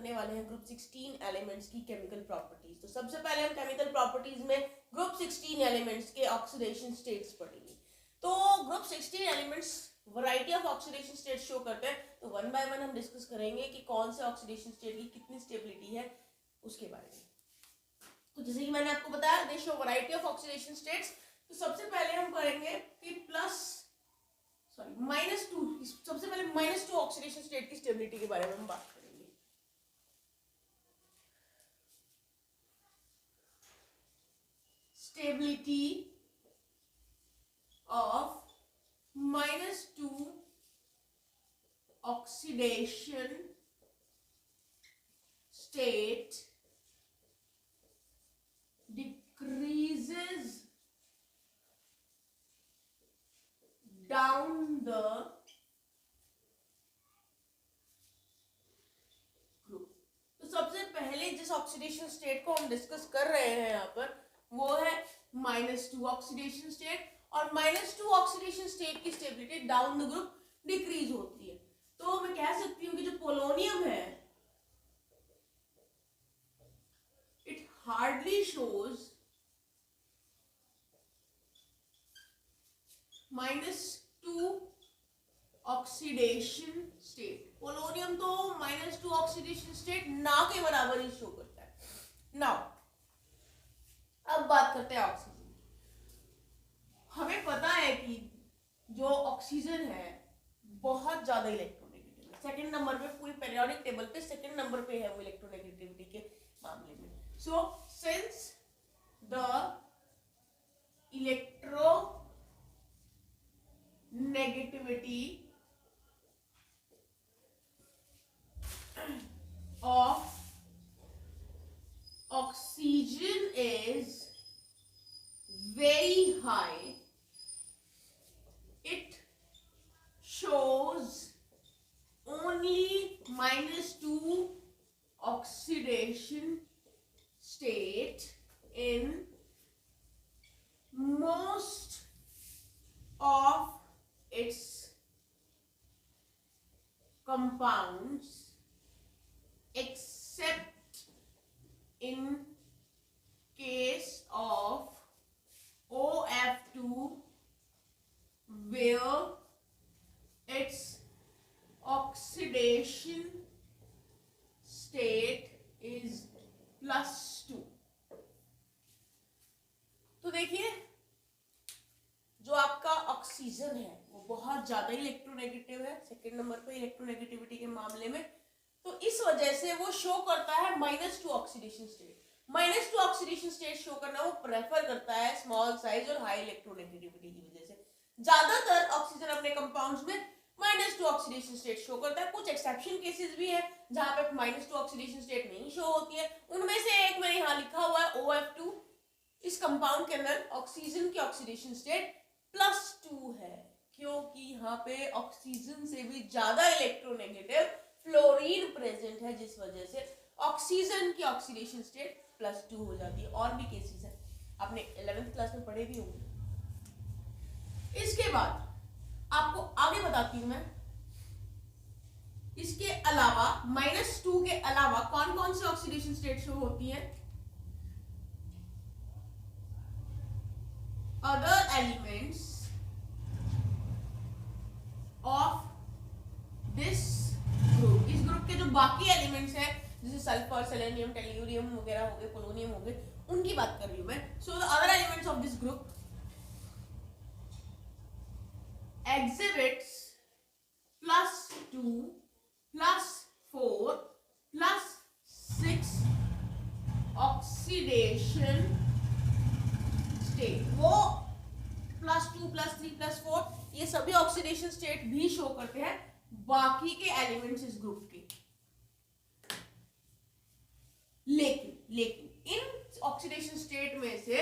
करने वाले हैं ग्रुप 16 एलिमेंट्स की केमिकल प्रॉपर्टीज। तो सबसे पहले हम केमिकल प्रॉपर्टीज में ग्रुप 16 एलिमेंट्स के ऑक्सीडेशन स्टेट्स पढ़ेंगे। तो group 16 elements variety of oxidation state show करते हैं। तो वन बाय वन हम डिस्कस करेंगे कि कौन से ऑक्सीडेशन स्टेट की कितनी स्टेबिलिटी है उसके बारे में। तो जैसे कि मैंने आपको बताया दे show variety of oxidation states. तो सबसे पहले हम करेंगे कि -2, सबसे पहले -2 ऑक्सीडेशन स्टेट की स्टेबिलिटी के बारे में हम बात करेंगे। Stability of -2 oxidation state decreases down the group। तो सबसे पहले जिस ऑक्सीडेशन स्टेट को हम डिस्कस कर रहे हैं यहाँ पर वो है -2 ऑक्सीडेशन स्टेट, और -2 ऑक्सीडेशन स्टेट की stability down the group decrease होती है। तो मैं कह सकती हूँ कि जो पोलोनियम है it hardly shows -2 oxidation state. Polonium तो -2 ऑक्सीडेशन स्टेट ना के बराबर ही शो करता है। नाउ अब बात करते हैं ऑक्सीजन। हमें पता है कि जो ऑक्सीजन है बहुत ज्यादा इलेक्ट्रोनेगेटिव है। सेकंड नंबर पे पूरी पीरियोडिक टेबल पे सेकंड नंबर पे है वो इलेक्ट्रोनेगेटिविटी के मामले में। So since the negativity of oxygen is very high, it shows only -2 oxidation state in most of its compounds except in case of OF2 where its oxidation state is +2। तो देखिए जो आपका ऑक्सीजन है वो बहुत ज्यादा इलेक्ट्रोनेगेटिव है second number पे इलेक्ट्रोनेगेटिविटी के मामले में। तो इस वजह से वो शो करता है -2 oxidation state. -2 oxidation state show करना वो प्रेफर करता है स्मॉल साइज और हाई इलेक्ट्रोनेगेटिविटी की वजह से। ज्यादातर ऑक्सीजन अपने कंपाउंड्स में -2 ऑक्सीडेशन स्टेट शो करता है। कुछ एक्सेप्शन केसेस भी है जहां पे -2 ऑक्सीडेशन स्टेट नहीं शो होती है। उनमें से एक मैंने यहाँ लिखा हुआ है OF2। इस कंपाउंड के अंदर ऑक्सीजन की ऑक्सीडेशन स्टेट +2 है क्योंकि यहाँ पे ऑक्सीजन से भी ज्यादा इलेक्ट्रोनेगेटिव फ्लोरीन प्रेजेंट है, जिस वजह से ऑक्सीजन की ऑक्सीडेशन स्टेट +2 हो जाती है। और भी केसेस है आपने 11th क्लास में पढ़े भी होंगे। इसके बाद आपको आगे बताती हूं मैं इसके अलावा -2 के अलावा कौन कौन सी ऑक्सीडेशन स्टेट शो होती है। other elements of this group, इस ग्रुप के जो बाकी एलिमेंट्स हैं जैसे सल्फर, सेलेनियम, टेल्यूरियम वगैरह हो गए, पोलोनियम हो गए, उनकी बात कर रही हूं मैं। So the other elements of this group exhibits +2 +4 +6 oxidation state. वो +2 +3 +4 ये सभी ऑक्सीडेशन स्टेट भी शो करते हैं बाकी के एलिमेंट्स इस ग्रुप के। लेकिन इन ऑक्सीडेशन स्टेट में से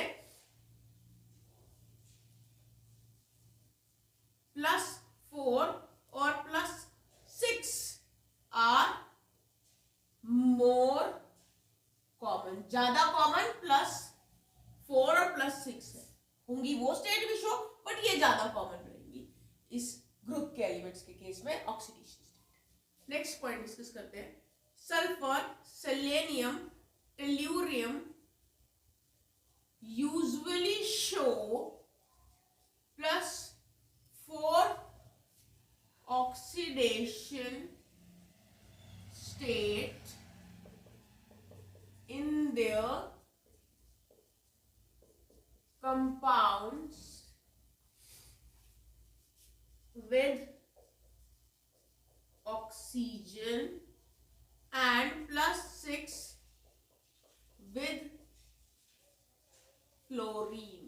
+4 और +6 आर मोर कॉमन, ज्यादा कॉमन +4 और +6 है। होंगी वो स्टेट भी शो बट ये ज्यादा कॉमन रहेंगी इस ग्रुप के एलिमेंट्स के केस में oxidation state. Next point discuss करते हैं sulphur selenium, tellurium usually show +4 oxidation state in their compounds with oxygen and +6 with fluorine.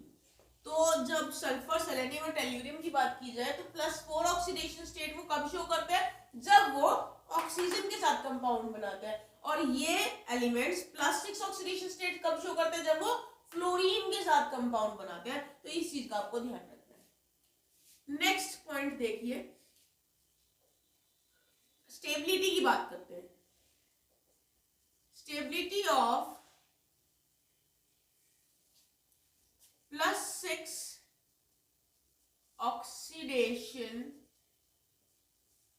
तो जब सल्फर, सेलेनियम और टेल्यूरियम की बात की जाए तो +4 ऑक्सीडेशन स्टेट वो कब शो करते हैं? जब वो ऑक्सीजन के साथ कंपाउंड बनाते हैं। और ये एलिमेंट्स +6 ऑक्सीडेशन स्टेट कब शो करते हैं? जब वो फ्लोरीन के साथ कंपाउंड बनाते हैं। तो इस चीज का आपको ध्यान रखना है। नेक्स्ट पॉइंट देखिए, स्टेबिलिटी की बात करते हैं। स्टेबिलिटी ऑफ +6 ऑक्सीडेशन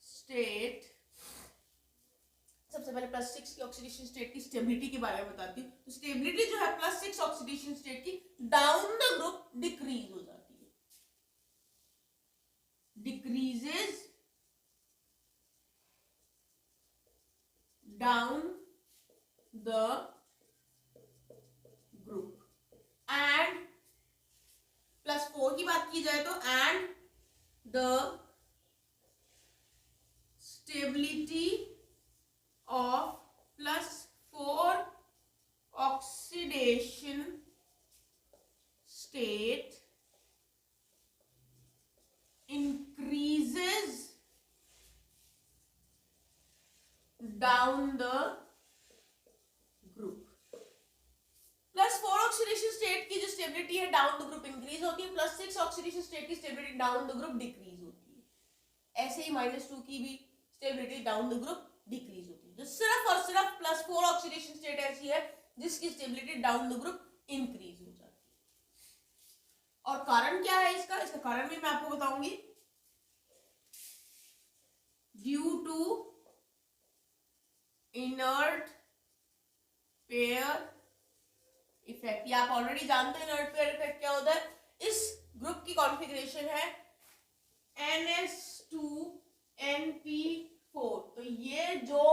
स्टेट, सबसे पहले +6 की ऑक्सीडेशन स्टेट की स्टेबिलिटी के बारे में बताती हूँ। तो स्टेबिलिटी जो है +6 ऑक्सीडेशन स्टेट की डाउन द ग्रुप डिक्रीज हो जाती है, decreases down the group. And +4 की बात की जाए तो and the stability of +4 oxidation state increases down the group। +4 oxidation state की जो स्टेबिलिटी है डाउन द ग्रुप इंक्रीज होती है, +6 ऑक्सीडेशन स्टेट की stability down the group decrease होती है। ऐसे ही -2 की भी stability down the group decrease होती है। जो सिर्फ और सिर्फ +4 ऑक्सीडेशन स्टेट ऐसी है जिसकी stability down the group increase हो जाती है। और कारण क्या है इसका? इसका कारण भी मैं आपको बताऊंगी। Due to inert pair effect. ये आप ऑलरेडी जानते हैं इनर्ट पेयर इफेक्ट क्या होता है। इस ग्रुप की कॉन्फ़िगरेशन है NS2NP4। तो ये जो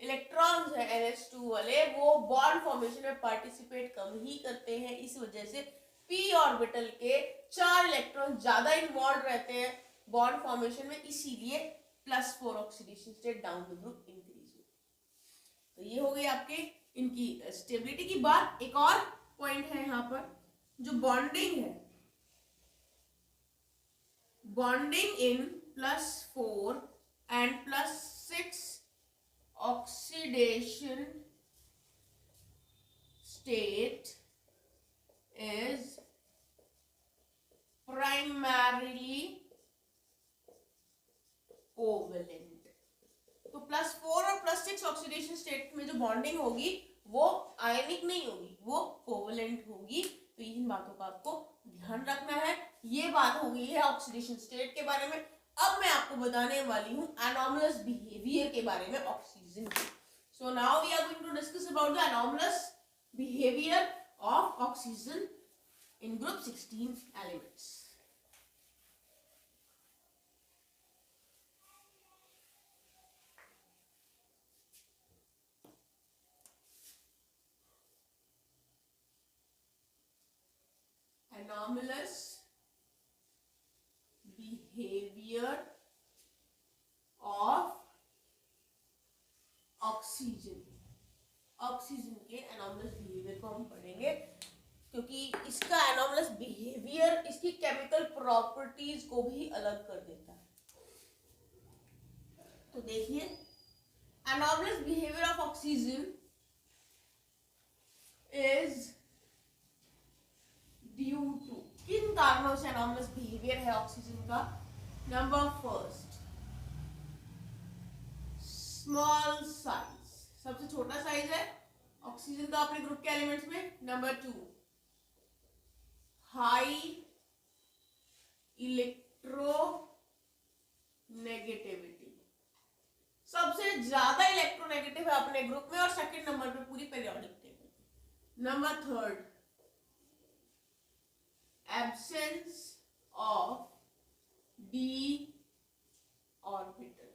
इलेक्ट्रॉन्स है NH2 वाले वो बॉन्ड फॉर्मेशन में पार्टिसिपेट कम ही करते हैं। इस वजह से p ऑर्बिटल के 4 इलेक्ट्रॉन ज्यादा इन्वॉल्व रहते हैं बॉन्ड फॉर्मेशन में, इसीलिए +4 oxidation state down the group increase होती है। तो ये हो गई आपके इनकी स्टेबिलिटी की बात। एक और पॉइंट है यहाँ पर, जो बॉन्डिंग है, bonding in +4 and +6 oxidation state is primarily covalent। तो +4 और +6 ऑक्सीडेशन स्टेट में जो बॉन्डिंग होगी वो आयनिक नहीं होगी, वो कोवलेंट होगी। तो इन बातों का आपको ध्यान रखना है। ये बात हो गई है ऑक्सीडेशन स्टेट के बारे में। अब मैं आपको बताने वाली हूँ एनॉमलस बिहेवियर के बारे में ऑक्सीजन की। So now we are going to discuss about the anomalous behaviour of oxygen in group 16 elements. Anomalous behavior of oxygen. Oxygen के एनॉमलस बिहेवियर को हम पढ़ेंगे क्योंकि इसका एनॉमलस बिहेवियर इसकी केमिकल प्रॉपर्टीज को भी अलग कर देता है। तो देखिए, anomalous behaviour of oxygen is due to, किन कारणों से एनॉमलस बिहेवियर है ऑक्सीजन का? नंबर फर्स्ट, स्मॉल साइज, सबसे छोटा साइज है ऑक्सीजन का अपने ग्रुप के एलिमेंट्स में। नंबर 2, हाई इलेक्ट्रो नेगेटिविटी, सबसे ज्यादा इलेक्ट्रोनेगेटिव है अपने ग्रुप में और सेकंड नंबर पे पूरी periodic table. Number third, absence of d orbital.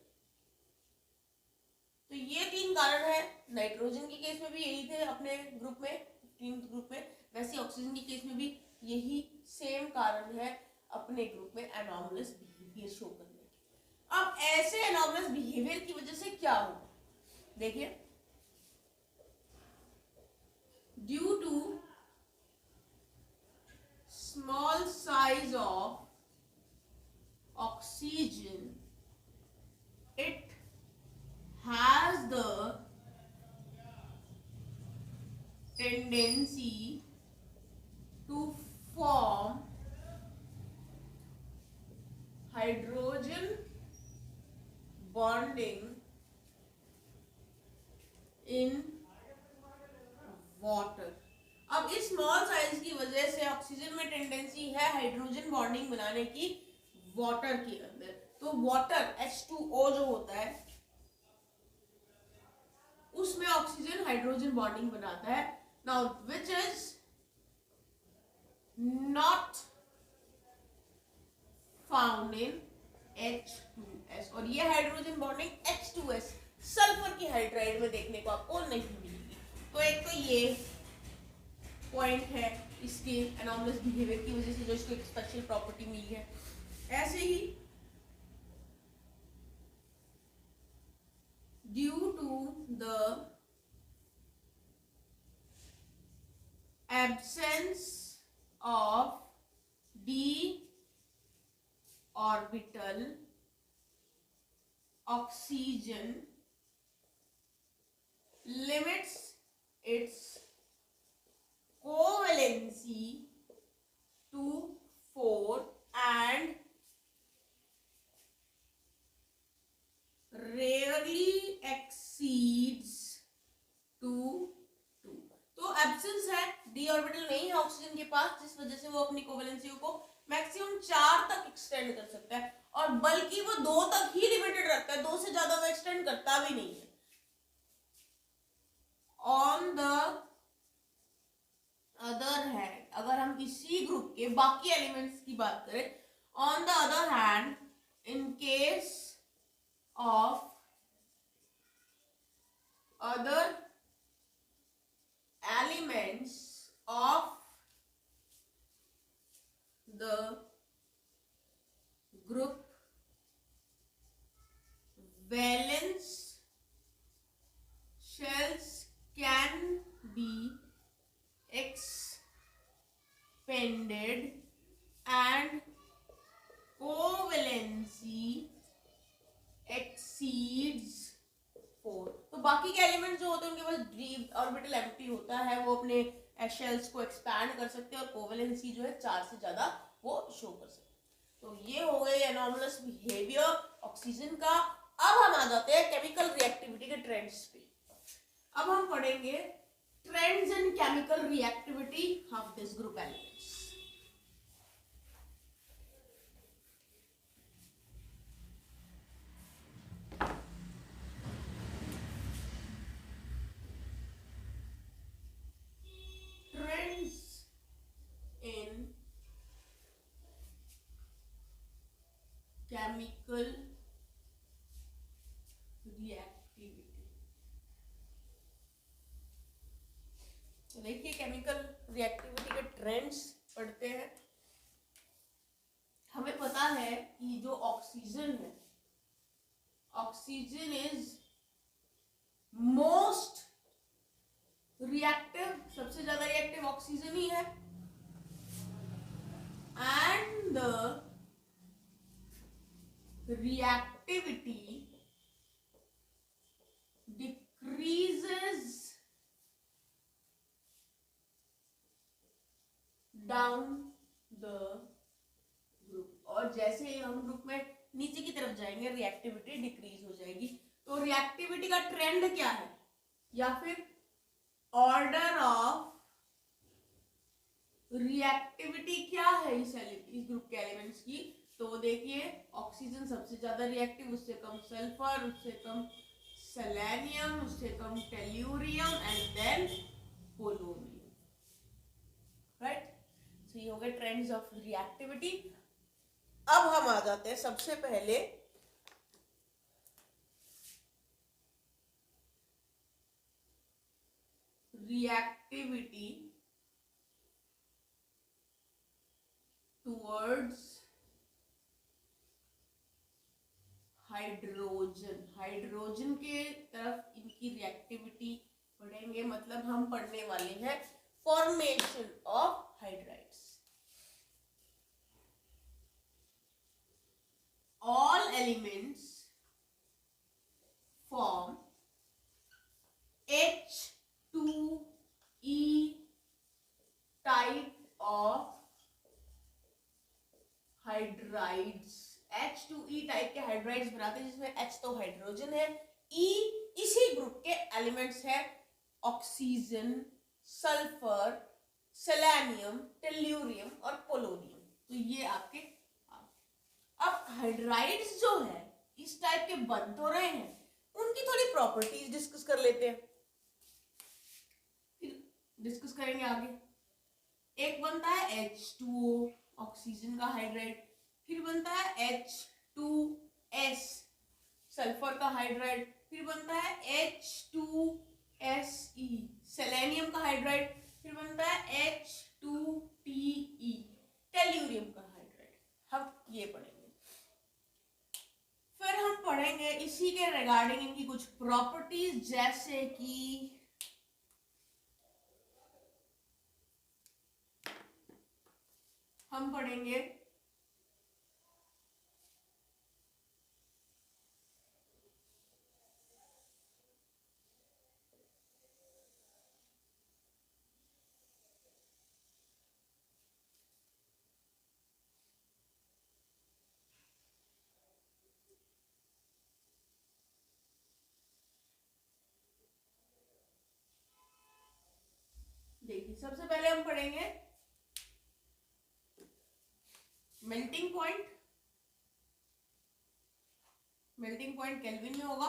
तो ये 3 कारण है। नाइट्रोजन के केस में भी यही थे अपने ग्रुप में, 15th ग्रुप में, वैसे ऑक्सीजन के केस में भी यही सेम कारण है अपने ग्रुप में एनॉमलस बिहेवियर शो करने की। अब ऐसे एनॉमलस बिहेवियर की वजह से क्या होगा, देखिए, due to small size of oxygen it has the tendency to form hydrogen bonding in water। अब इस स्मॉल साइज की वजह से ऑक्सीजन में टेंडेंसी है हाइड्रोजन बॉन्डिंग बनाने की वाटर के अंदर। तो वाटर H2O जो होता है उसमें ऑक्सीजन हाइड्रोजन बॉन्डिंग बनाता है। Now which is not found in H2S, और ये हाइड्रोजन बॉन्डिंग H2S सल्फर की हाइड्राइड में देखने को आपको नहीं मिलेगी। तो एक तो ये पॉइंट है इसके एनॉमलस बिहेवियर की वजह से जो इसको एक स्पेशल प्रॉपर्टी मिली है। ऐसे ही due to the absence of d orbital, oxygen limits its covalency to 4 and rarely exceeds to 2। तो एब्सेंस है, डी ऑर्बिटल नहीं है ऑक्सीजन के पास, जिस वजह से वो अपनी कोवेलेंसी को मैक्सिमम 4 तक एक्सटेंड कर सकता है, और बल्कि वो 2 तक ही लिमिटेड रखता है, 2 से ज्यादा वो एक्सटेंड करता भी नहीं है। ऑन द अदर हैंड, अगर हम इसी ग्रुप के बाकी एलिमेंट्स की बात करें, on the other hand in case of other elements of the group, valence shells can be expanded and covalency exceeds 4। तो बाकी के एलिमेंट जो होते हैं उनके पास डी ऑर्बिटल एम्प्टी होता है, वो अपने शेल्स को एक्सपैंड कर सकते हैं और कोवेलेंसी जो है 4 से ज्यादा वो शो कर सकते हैं। तो ये हो गए एनॉमलस बिहेवियर ऑक्सीजन का। अब हम आ जाते हैं केमिकल रिएक्टिविटी के ट्रेंड्स पे। अब हम पढ़ेंगे trends in chemical reactivity of this group elements. Trends in chemical reactivity. देखिए केमिकल रिएक्टिविटी के ट्रेंड्स पढ़ते हैं। हमें पता है कि जो ऑक्सीजन है, ऑक्सीजन इज मोस्ट रिएक्टिव, सबसे ज्यादा रिएक्टिव ऑक्सीजन ही है, and the reactivity decreases down the group, और जैसे ही हम ग्रुप में नीचे की तरफ जाएंगे रिएक्टिविटी डिक्रीज हो जाएगी। तो रिएक्टिविटी का ट्रेंड क्या है, या फिर ऑर्डर ऑफ रिएक्टिविटी क्या है इस ग्रुप के एलिमेंट्स की। तो देखिए ऑक्सीजन सबसे ज्यादा रिएक्टिव, उससे कम सल्फर, उससे कम सेलेनियम, उससे कम tellurium and then polonium, right. So ये हो गए ट्रेंड्स ऑफ रिएक्टिविटी। अब हम आ जाते हैं सबसे पहले रिएक्टिविटी टुवर्ड्स हाइड्रोजन। हाइड्रोजन के तरफ इनकी रिएक्टिविटी पढ़ेंगे, मतलब हम पढ़ने वाले हैं formation of hydrides. All elements form H2E type of hydrides. H2E type के हाइड्राइड्स बनाते हैं, जिसमें H तो हाइड्रोजन है, E इसी ग्रुप के एलिमेंट्स है, ऑक्सीजन, सल्फर, सेलेनियम, टेल्यूरियम और पोलोनियम। तो ये आपके अब हाइड्राइड्स जो है इस टाइप के बन तो रहे हैं, उनकी थोड़ी प्रॉपर्टीज डिस्कस कर लेते हैं, फिर डिस्कस करेंगे आगे। एक बनता है H2O ऑक्सीजन का हाइड्राइड, फिर बनता है H2S सल्फर का हाइड्राइड, फिर बनता है H2Se सेलेनियम का हाइड्राइड, फिर बनता है H2Te टेल्यूरियम का हाइड्राइड। हम ये पढ़ेंगे। फिर हम पढ़ेंगे इसी के रिगार्डिंग इनकी कुछ प्रॉपर्टीज, जैसे कि हम पढ़ेंगे देखिए, सबसे पहले हम पढ़ेंगे melting point. Melting point kelvin में होगा।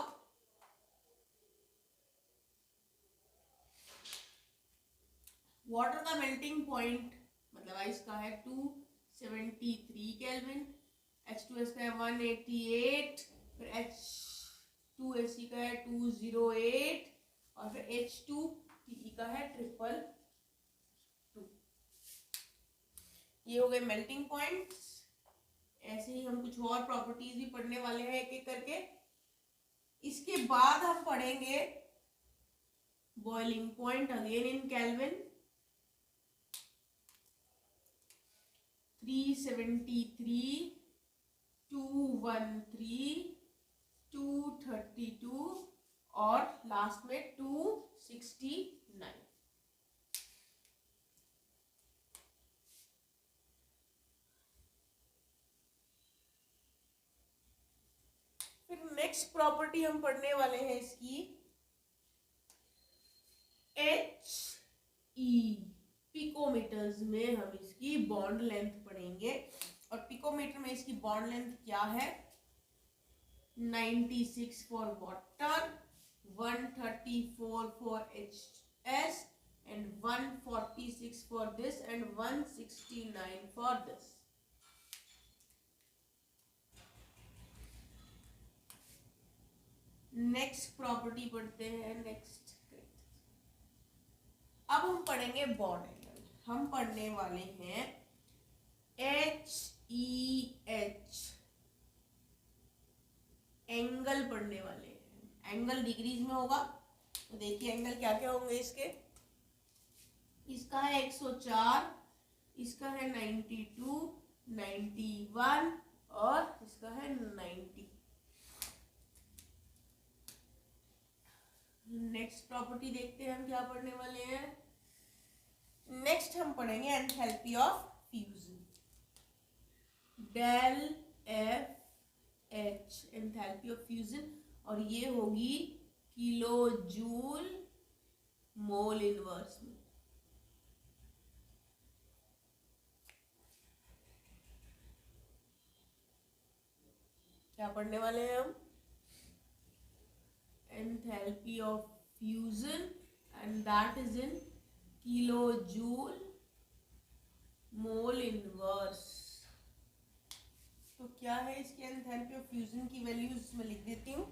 वाटर का मेल्टिंग पॉइंट मतलब आइस का है 273 केल्विन, H2S का है 188, फिर H2SE का है 208 और फिर H2TE का है 222। ये हो गए मेल्टिंग पॉइंट्स। ऐसे ही हम कुछ और प्रॉपर्टीज भी पढ़ने वाले हैं एक एक करके। इसके बाद हम पढ़ेंगे boiling point again in kelvin, 373, 213, 232 और लास्ट में 269। फिर नेक्स्ट प्रॉपर्टी हम पढ़ने वाले हैं इसकी HE। पिकोमीटर्स में हम इसकी बॉन्ड लेंथ पढ़ेंगे, और पिकोमीटर में इसकी बॉन्ड लेंथ क्या है, 96 for water, 134 for HS and 146 for this and 169 for this. Next property पढ़ते हैं। नेक्स्ट अब हम पढ़ेंगे बॉन्ड एंगल। हम पढ़ने वाले हैं HEH एंगल पढ़ने वाले हैं। एंगल डिग्रीज में होगा, तो देखिए एंगल क्या क्या होंगे इसके। इसका है 104, इसका है 92, 91 और इसका है 90। नेक्स्ट प्रॉपर्टी देखते हैं हम क्या पढ़ने वाले हैं। नेक्स्ट हम पढ़ेंगे enthalpy of fusion, del F H enthalpy of fusion, और ये होगी किलो जूल मोल इनवर्स में। क्या पढ़ने वाले हैं हम, enthalpy of fusion and that is in kilojoule mole inverse. तो क्या है इसकी एंथैल्पी ऑफ फ्यूजन की वैल्यूज मैं लिख देती हूँ।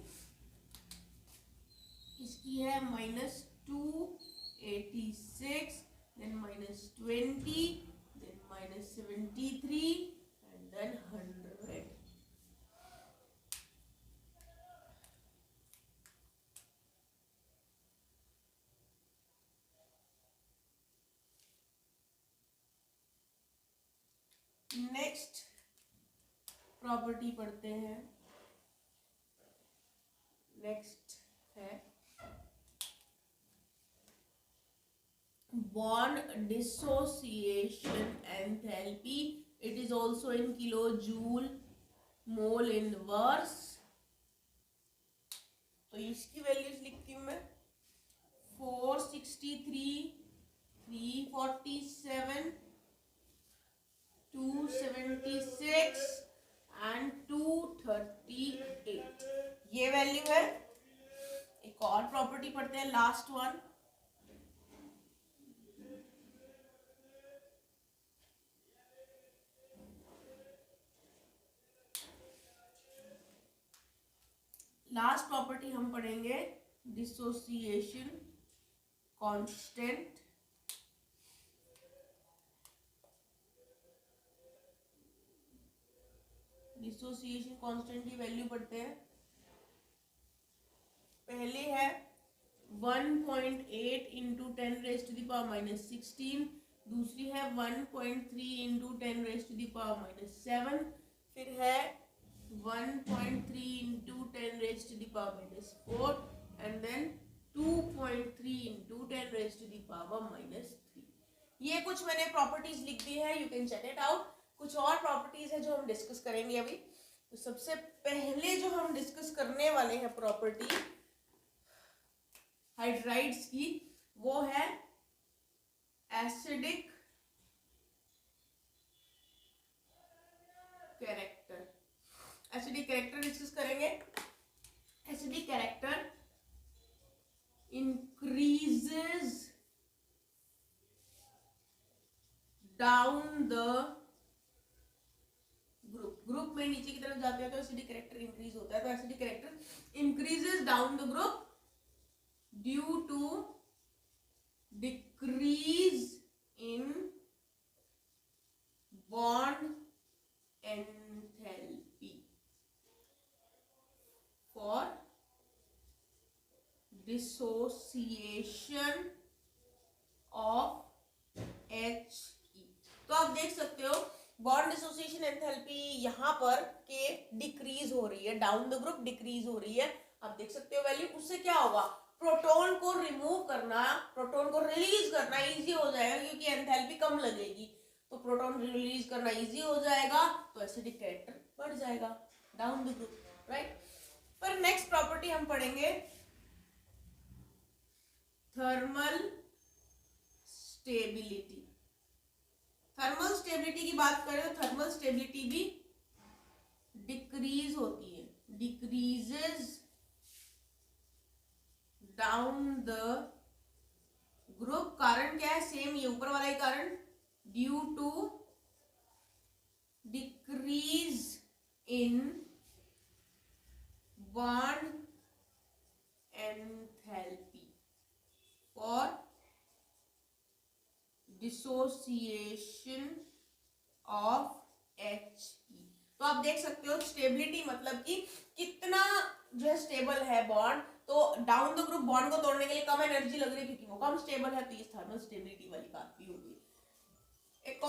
इसकी है -286, then -20, then -73 and then 100। Next property पढ़ते हैं। नेक्स्ट है bond dissociation enthalpy, it is also in kilojoule mole inverse। तो इसकी वैल्यूज लिखती हूँ मैं 463, 347, 276 एंड 238 ये वैल्यू है। एक और प्रॉपर्टी पढ़ते हैं, लास्ट वन। लास्ट प्रॉपर्टी हम पढ़ेंगे डिसोसिएशन कांस्टेंट। डिसोसिएशन कांस्टेंट की वैल्यू पढ़ते हैं। पहले है 1.8 इंटू 10⁻⁻16, दूसरी है 1.3 इंटू 10⁻⁻7, फिर है 1.3 इंटू 10⁻⁻4 एंड देन 2.3 इंटू 10⁻⁻3। ये कुछ मैंने प्रॉपर्टीज लिख दी है, you can check it out. कुछ और प्रॉपर्टीज है जो हम डिस्कस करेंगे अभी। तो सबसे पहले जो हम डिस्कस करने वाले हैं प्रॉपर्टी हाइड्राइड्स की, वो है acidic character. Acidic character discuss करेंगे। Acidic character increases down the group में नीचे की तरफ जाते हैं तो एसिडिक कैरेक्टर इंक्रीज होता है। तो acidic character increases down the group due to decrease in bond enthalpy for dissociation of HE। तो आप देख सकते हो बॉन्ड डिसोसिएशन एंथैल्पी यहाँ पर के डिक्रीज हो रही है, डाउन द ग्रुप डिक्रीज हो रही है। आप देख सकते हो वैल्यू। उससे क्या होगा, प्रोटॉन को रिमूव करना, प्रोटॉन को रिलीज करना इजी हो जाएगा क्योंकि एंथैल्पी कम लगेगी। तो प्रोटॉन रिलीज करना इजी हो जाएगा तो एसिडिक कैरेक्टर बढ़ जाएगा डाउन द ग्रुप, राइट। पर नेक्स्ट प्रॉपर्टी हम पढ़ेंगे थर्मल स्टेबिलिटी। थर्मल स्टेबिलिटी की बात करें तो थर्मल स्टेबिलिटी भी डिक्रीज होती है, डिक्रीजेस डाउन द ग्रुप। कारण क्या है, सेम ये ऊपर वाला ही कारण, due to decrease in bond enthalpy for dissociation of HE। तो आप देख सकते हो स्टेबिलिटी मतलब कि कितना जो है स्टेबल है बॉन्ड। तो डाउन द ग्रुप बॉन्ड को तोड़ने के लिए कम एनर्जी लग रही है क्योंकि वो कम स्टेबल है, तो ये थर्मल स्टेबिलिटी वाली बात भी होगी। एक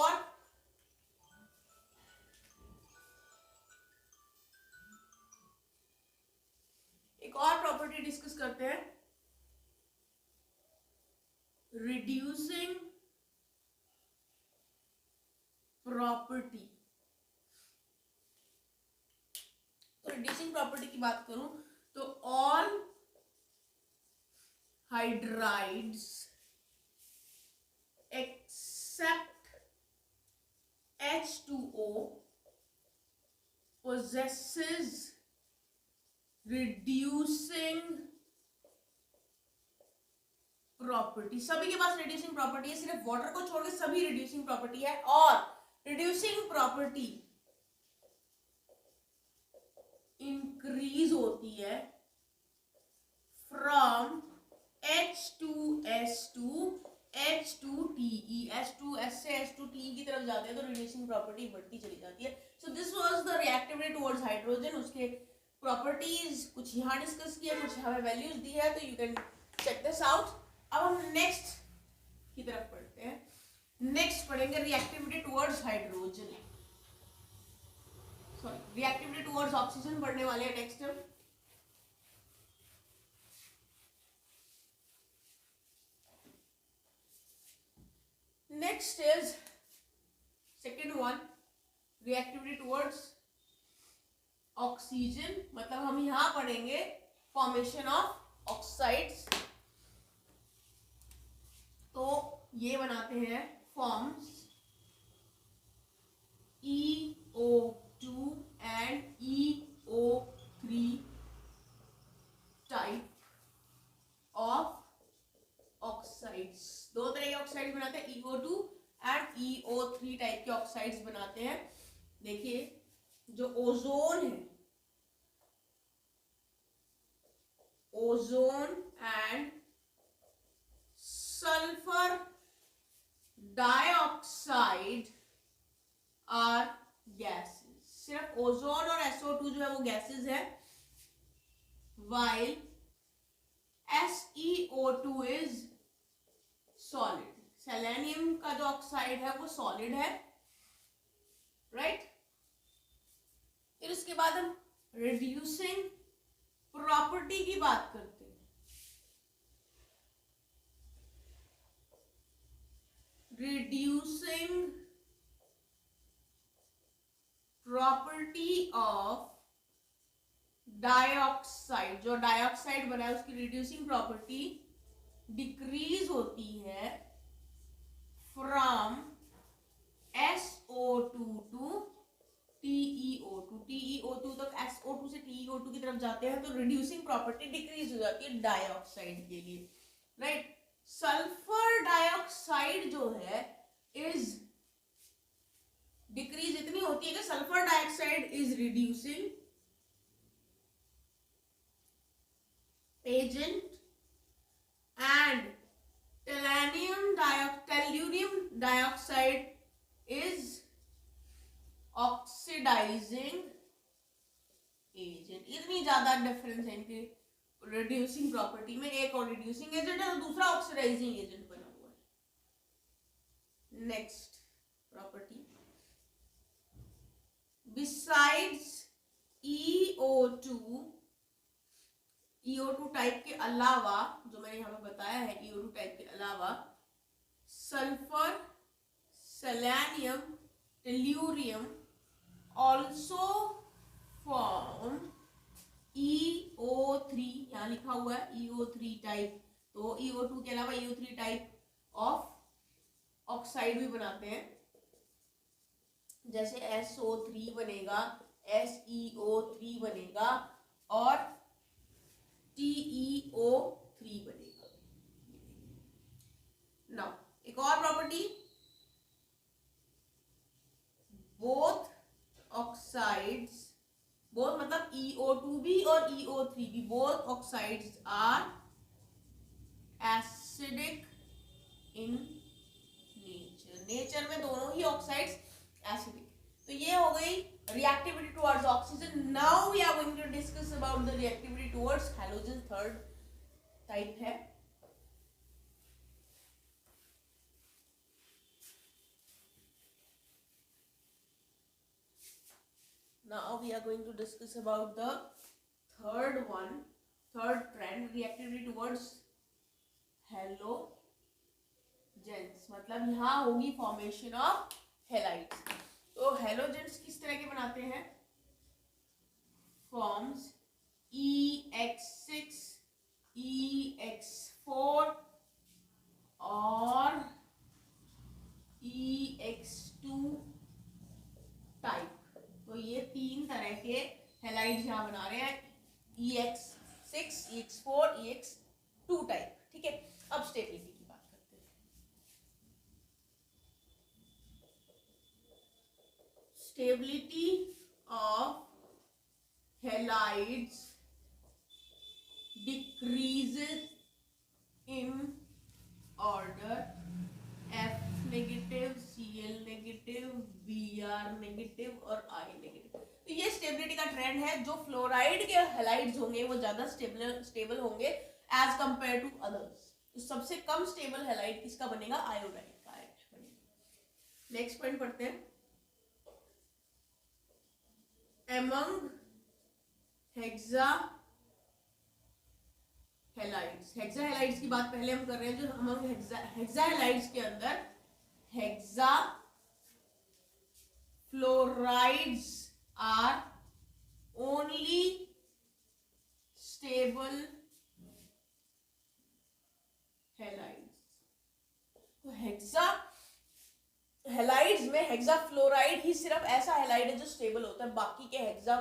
और प्रॉपर्टी डिस्कस करते हैं, रिड्यूसिंग प्रॉपर्टी। तो रिड्यूसिंग प्रॉपर्टी की बात करूं तो all hydrides except H2O possesses reducing property, सभी के पास रिड्यूसिंग प्रॉपर्टी है, सिर्फ वाटर को छोड़ के सभी रिड्यूसिंग प्रॉपर्टी है। और रिड्यूसिंग प्रॉपर्टी इंक्रीज होती है from H2S to H2TE, H2S से H2TE की तरफ जाते हैं तो रिड्यूसिंग प्रॉपर्टी बढ़ती चली जाती है। So this was the reactivity towards hydrogen. उसके प्रॉपर्टीज कुछ यहाँ डिस्कस किया, कुछ हमें वैल्यूज दी है, तो you can check this out. अब हम नेक्स्ट की तरफ पढ़ते हैं। नेक्स्ट पढ़ेंगे reactivity towards hydrogen, sorry reactivity towards oxygen पढ़ने वाले हैं नेक्स्ट हम। Next is second one, reactivity towards oxygen, मतलब हम यहां पढ़ेंगे फॉर्मेशन ऑफ ऑक्साइड्स। तो ये बनाते हैं forms EO2 and EO3 type of oxides. दो तरह के ऑक्साइड्स बनाते हैं, EO2 एंड EO3 टाइप के ऑक्साइड्स बनाते हैं। देखिए जो ओजोन है, ozone and sulphur dioxide are gases. सिर्फ ओजोन और SO2 जो है वो गैसेस है, while SeO2 is solid. Selenium का जो ऑक्साइड है वो सॉलिड है, राइट। फिर उसके बाद हम रिड्यूसिंग प्रॉपर्टी की बात करते हैं। रिड्यूसिंग प्रॉपर्टी ऑफ डाइऑक्साइड, जो डाइऑक्साइड बना है उसकी रिड्यूसिंग प्रॉपर्टी डिक्रीज होती है from SO2 to TeO2। TeO2 तक SO2 से TeO2 की तरफ जाते हैं तो रिड्यूसिंग प्रॉपर्टी डिक्रीज हो जाती है डाइऑक्साइड के लिए, राइट। सल्फर डाइऑक्साइड जो है इज डिक्रीज इतनी होती है कि sulphur dioxide is reducing agent and tellurium dioxide is oxidising agent. इतनी ज्यादा डिफरेंस है इनकी रिड्यूसिंग प्रॉपर्टी में। एक और रिड्यूसिंग एजेंट है और दूसरा ऑक्सीडाइजिंग एजेंट बना हुआ है। Next property, besides EO2 type के अलावा, जो मैंने यहाँ पे बताया है EO2 टाइप के अलावा, sulphur, selenium, tellurium also form EO3, यहाँ लिखा हुआ है EO3 टाइप। तो EO2 के अलावा EO3 टाइप ऑफ ऑक्साइड भी बनाते हैं, जैसे SO3 बनेगा, SeO3 बनेगा और TeO3 बनेगा। नाउ एक और प्रॉपर्टी, बोथ ऑक्साइड्स, बोथ मतलब EO2 भी और EO3 भी, both oxides are acidic in nature. Nature में दोनों ही ऑक्साइड्स एसिडिक। तो ये हो गई reactivity towards oxygen. Now we are going to discuss about the reactivity towards halogen, third type है। Now we are going to discuss about the third one, third trend, reactivity towards halogens। मतलब यहाँ होगी formation of halides. तो halogens किस तरह के बनाते हैं? फॉर्म्स EX6, EX4 और EX2 टाइप। तो ये तीन तरह के हेलाइड्स यहाँ बना रहे हैं, EX6, EX4, EX2 टाइप। ठीक है, अब stately stability of halides decreases in order F negative, Cl negative, Br negative और I नेगेटिव। तो ये स्टेबिलिटी का ट्रेंड है। जो फ्लोराइड के हैलाइड्स होंगे वो ज्यादा स्टेबल होंगे एज कंपेयर टू अदर्स। तो सबसे कम स्टेबल हैलाइड किसका बनेगा? आयोडाइड का बनेगा। नेक्स्ट पॉइंट पढ़ते हैं। Among hexa halides, hexa halides की बात पहले हम कर रहे हैं। जो अमंग हेक्सा हैलाइड्स के अंदर hexa fluorides are only stable halides. तो हेक्सा हैलाइड्स में हेक्सा फ्लोराइड ही सिर्फ ऐसा हैलाइड है जो स्टेबल होता है, बाकी के हेक्सा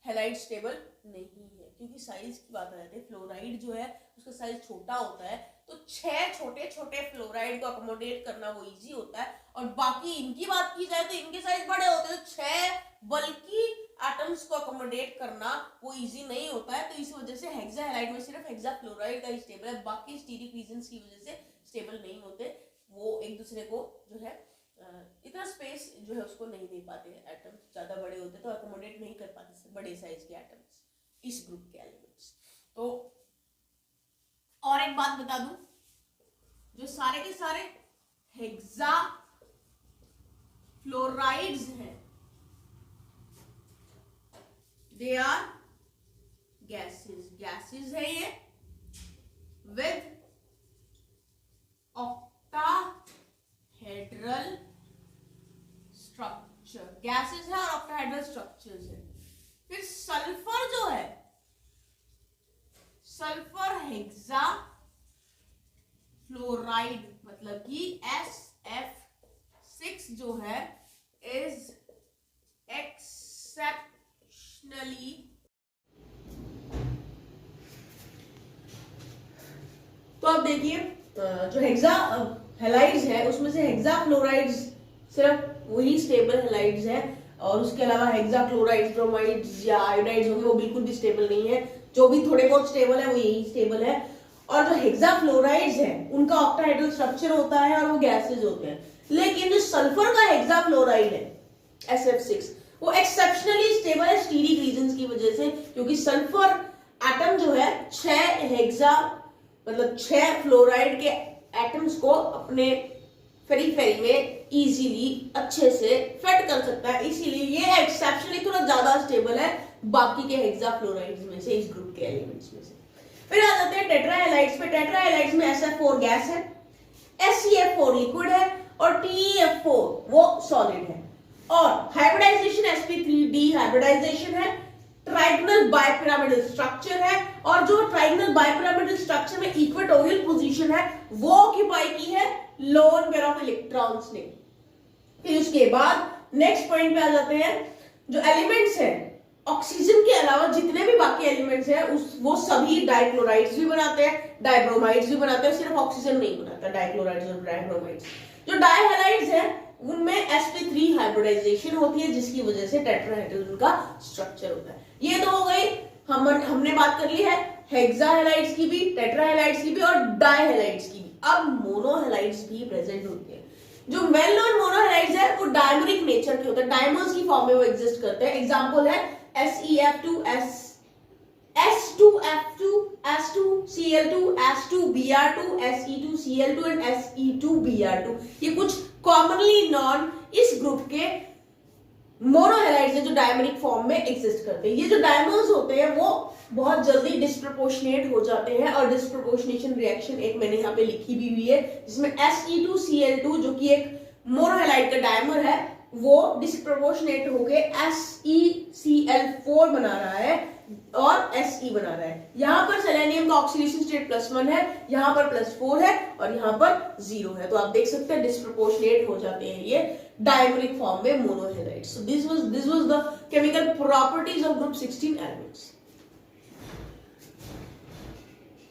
हैलाइड स्टेबल नहीं है, क्योंकि साइज की बात आ जाती है। फ्लोराइड जो है उसका साइज छोटा होता है, तो 6 छोटे छोटे फ्लोराइड को अकोमोडेट करना वो इजी होता है। और बाकी इनकी बात की जाए तो इनके साइज बड़े होते हैं, तो 6 बल्कि एटम्स को अकोमोडेट करना वो इजी नहीं होता है। तो इस वजह से हेक्सा हैलाइड में सिर्फ हेक्सा फ्लोराइड का ही स्टेबल है, बाकी स्टीरिक रीजंस की वजह से स्टेबल नहीं होते। वो एक दूसरे को जो है इतना स्पेस जो है उसको नहीं दे पाते। एटम्स ज्यादा बड़े होते तो अकोमोडेट नहीं कर पाते बड़े साइज के एटम्स इस ग्रुप के एलिमेंट्स। तो और एक बात बता दूं, जो सारे के सारे हेक्सा फ्लोराइड्स हैं दे आर गैसेस, गैसेस है ये विद ऑक्टाहेड्रल स्ट्रक्चर। गैसेस है और ऑक्टाहेड्रल स्ट्रक्चर्स है। फिर सल्फर जो है, सल्फर हेक्सा फ्लोराइड मतलब कि SF6 जो है इज एक्सेप्शनली तो अब देखिए जो हेक्सा हैलाइड्स है उसमें से हेक्सा फ्लोराइड्स सिर्फ वही स्टेबल हैलाइड्स है, और उसके अलावा हेक्सा क्लोराइड्स, ब्रोमाइड्स या आयोडाइड्स होंगे वो बिल्कुल भी स्टेबल नहीं है। जो भी थोड़े बहुत स्टेबल है वो यही स्टेबल है। और जो हेक्सा फ्लोराइड्स है उनका ऑक्टाहेड्रल स्ट्रक्चर होता है और वो गैसेस होते हैं। लेकिन जो सल्फर का हेक्सा फ्लोराइड है SF6 वो एक्सेप्शनली स्टेबल है स्टीरिक रीजंस की वजह से, क्योंकि सल्फर एटम जो है 6 हेक्सा मतलब 6 फ्लोराइड के एटम्स को अपने फेरी में इजीली अच्छे से फिट कर सकता है, इसीलिए ये एक्सेप्शनली थोड़ा ज्यादा स्टेबल है बाकी के हेक्सा फ्लोराइड्स में से, इस ग्रुप के एलिमेंट्स में से। फिर आ जाते हैं टेट्राहैलाइड्स पे। टेट्राहैलाइड्स में SF4 गैस है, SeF4 लिक्विड है और TeF4 वो सॉलिड है। और हाइब्रिडाइजेशन sp3d हाइब्रिडाइजेशन है, ट्राइगोनल बाइपिरामिडल स्ट्रक्चर है, और जो ट्राइगोनल बाइपिरामिडल स्ट्रक्चर में इक्वेटोरियल पोजीशन है वो ऑक्यूपाई की है लोन पेयर ऑफ इलेक्ट्रॉन्स ने। फिर उसके बाद नेक्स्ट पॉइंट पे आ जाते हैं। जो एलिमेंट्स हैं ऑक्सीजन के अलावा जितने भी बाकी एलिमेंट्स हैं वो सभी डाइक्लोराइड्स भी बनाते हैं, डाइब्रोमाइड्स भी बनाते हैं, सिर्फ ऑक्सीजन नहीं बनाता डाइक्लोराइड्स और डाइब्रोमाइड्स। जो डाइहैलाइड्स हैं उनमें sp3 हाइब्रिडाइजेशन होती है जिसकी वजह से टेट्राहेड्रल का स्ट्रक्चर होता है। ये तो हो गई हमने बात कर ली है हेक्साहैलाइड्स की भी, टेट्राहैलाइड्स की भी और डाइहैलाइड्स की भी। अब मोनोहैलाइड्स भी प्रेजेंट होते हैं। जो वेल नोन मोनोहैलाइड्स है वो डायमरिक नेचर के होते हैं, डायमर्स की फॉर्म में वो एग्जिस्ट करते हैं। एग्जांपल है SeF2 S2F2 S2Cl2 S2Br2 Se2Cl2 and Se2Br2। ये कुछ कॉमनली नॉन इस ग्रुप के मोनोहैलाइड्स है जो डायमरिक फॉर्म में एग्जिस्ट करते हैं। ये जो डायमर्स होते हैं वो बहुत जल्दी डिस्प्रोपोर्शनेट हो जाते हैं, और डिस्प्रोपोर्शनेशन रिएक्शन एक मैंने यहाँ पे लिखी भी हुई है जिसमें Se2Cl2 जो कि एक मोनोहैलाइड का डायमर है वो डिस्प्रोपोर्शनेट होके SeCl4 बना रहा है और Se बना रहा है। यहाँ पर सेलेनियम का ऑक्सीडेशन स्टेट +1 है, यहाँ पर +4 है और यहाँ पर 0 है। तो आप देख सकते हैं डिस्प्रोपोर्शनेट हो जाते हैं ये डायमरिक फॉर्म में मोनोहैलाइड्स। So this was the chemical properties of group 16 elements.